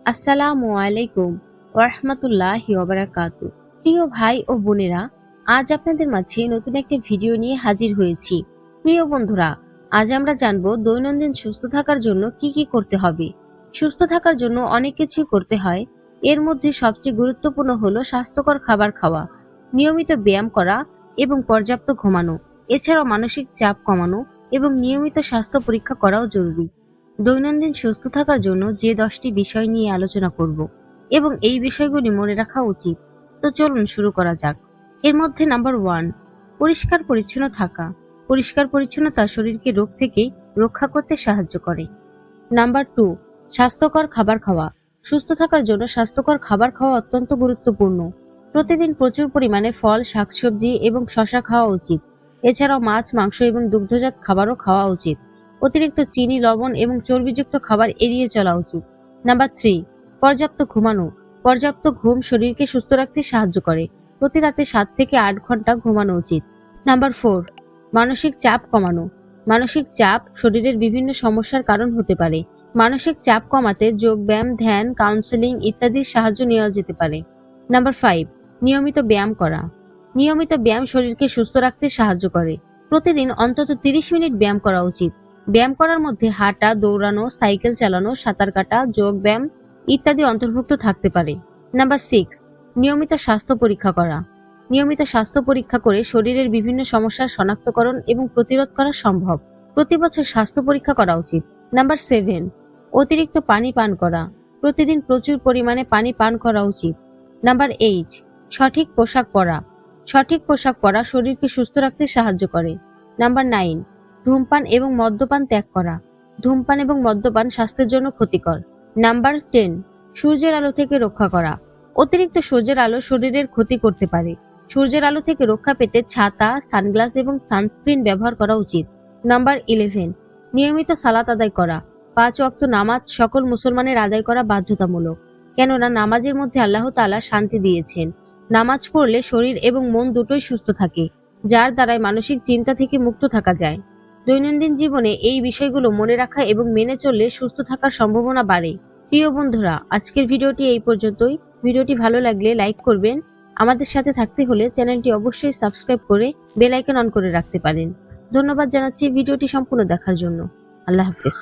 আসসালামু আলাইকুম ওয়া রাহমাতুল্লাহি ওয়া বারাকাতুহু। প্রিয় ভাই ও বোনেরা, আজ আপনাদের মাঝে নতুন একটা ভিডিও নিয়ে হাজির হয়েছি। প্রিয় বন্ধুরা, আজ আমরা জানব দৈনন্দিন সুস্থ থাকার জন্য কি কি করতে হবে। সুস্থ থাকার জন্য অনেক কিছুই করতে হয়। এর মধ্যে সবচেয়ে গুরুত্বপূর্ণ হলো স্বাস্থ্যকর খাবার খাওয়া, নিয়মিত ব্যায়াম করা এবং পর্যাপ্ত ঘুমানো। এছাড়াও মানসিক চাপ কমানো এবং নিয়মিত স্বাস্থ্য পরীক্ষা করাও জরুরি। দৈনন্দিন সুস্থ থাকার জন্য যে 10টি বিষয় নিয়ে আলোচনা করব এবং এই বিষয়গুলি মনে রাখা উচিত। তো চলুন শুরু করা যাক। এর মধ্যে নাম্বার 1, পরিষ্কার পরিচ্ছন্ন থাকা। পরিষ্কার পরিচ্ছন্নতা শরীরকে রোগ থেকে রক্ষা করতে সাহায্য করে। নাম্বার 2, স্বাস্থ্যকর খাবার খাওয়া। সুস্থ থাকার জন্য স্বাস্থ্যকর খাবার খাওয়া অত্যন্ত গুরুত্বপূর্ণ। প্রতিদিন প্রচুর পরিমাণে ফল, শাকসবজি এবং শসা খাওয়া উচিত। এছাড়াও মাছ, মাংস এবং দুগ্ধজাত খাবারও খাওয়া উচিত। অতিরিক্ত চিনি, লবণ এবং চর্বিযুক্ত খাবার এড়িয়ে চলা উচিত। নাম্বার 3, পর্যাপ্ত ঘুমানো। পর্যাপ্ত ঘুম শরীরকে সুস্থ রাখতে সাহায্য করে। প্রতি রাতে 7 থেকে 8 ঘন্টা ঘুমানো উচিত। নাম্বার 4, মানসিক চাপ কমানো। মানসিক চাপ শরীরের বিভিন্ন সমস্যার কারণ হতে পারে। মানসিক চাপ কমাতে যোগব্যায়াম, ধ্যান, কাউন্সেলিং ইত্যাদির সাহায্য নেওয়া যেতে পারে। নাম্বার 5, নিয়মিত ব্যায়াম করা। নিয়মিত ব্যায়াম শরীরকে সুস্থ রাখতে সাহায্য করে। প্রতিদিন অন্তত 30 মিনিট ব্যায়াম করা উচিত। ব্যায়াম করার মধ্যে হাঁটা, দৌড়ানো, সাইকেল চালানো, সাঁতার কাটা, যোগ ব্যায়াম ইত্যাদি অন্তর্ভুক্ত থাকতে পারে। নাম্বার 6, নিয়মিত স্বাস্থ্য পরীক্ষা করা। নিয়মিত স্বাস্থ্য পরীক্ষা করে শরীরের বিভিন্ন সমস্যার শনাক্তকরণ এবং প্রতিরোধ করা সম্ভব। প্রতি বছর স্বাস্থ্য পরীক্ষা করা উচিত। নাম্বার 7, অতিরিক্ত পানি পান করা। প্রতিদিন প্রচুর পরিমাণে পানি পান করা উচিত। নাম্বার 8, সঠিক পোশাক পরা। সঠিক পোশাক পরা শরীরকে সুস্থ রাখতে সাহায্য করে। নাম্বার 9, ধূমপান এবং মদ্যপান ত্যাগ করা। ধূমপান এবং মদ্যপান স্বাস্থ্যের জন্য ক্ষতিকর। নাম্বার 10, সূর্যের আলো থেকে রক্ষা করা। অতিরিক্ত সূর্যের আলো শরীরের ক্ষতি করতে পারে। সূর্যের আলো থেকে রক্ষা পেতে ছাতা, সানগ্লাস এবং সানস্ক্রিন ব্যবহার করা উচিত। নাম্বার 11, নিয়মিত সালাত আদায় করা। 5 ওয়াক্ত নামাজ সকল মুসলমানের আদায় করা বাধ্যতামূলক। কেননা নামাজের মধ্যে আল্লাহ তাআলা শান্তি দিয়েছেন। নামাজ পড়লে শরীর এবং মন দুটোই সুস্থ থাকে, যার দ্বারাই মানসিক চিন্তা থেকে মুক্ত থাকা যায়। দৈনন্দিন জীবনে এই বিষয়গুলো মনে রাখা এবং মেনে চললে সুস্থ থাকার সম্ভাবনা বাড়ে। প্রিয় বন্ধুরা, আজকের ভিডিওটি এই পর্যন্তই। ভিডিওটি ভালো লাগলে লাইক করবেন। আমাদের সাথে থাকতে হলে চ্যানেলটি অবশ্যই সাবস্ক্রাইব করে বেল আইকন অন করে রাখতে পারেন। ধন্যবাদ জানাচ্ছি ভিডিওটি সম্পূর্ণ দেখার জন্য। আল্লাহ হাফেজ।